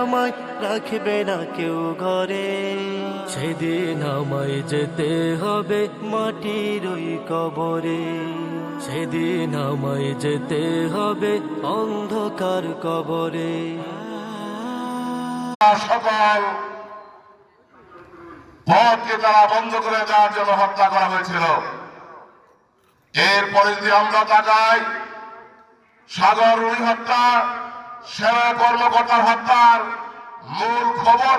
আমায় রাখবে না কেউ ঘরে। সেদিন আমায় যেতে হবে মাটির ওই কবরে, সেদিন আমায় যেতে হবে অন্ধকার কবরে। সকল পথকে তারা বন্ধ করে দেওয়ার জন্য হত্যা করা হয়েছিল। এরপরে যদি আমরা তাকাই, সাগর রুনি হত্যা, সেনা কর্মকর্তার হত্যার মূল খবর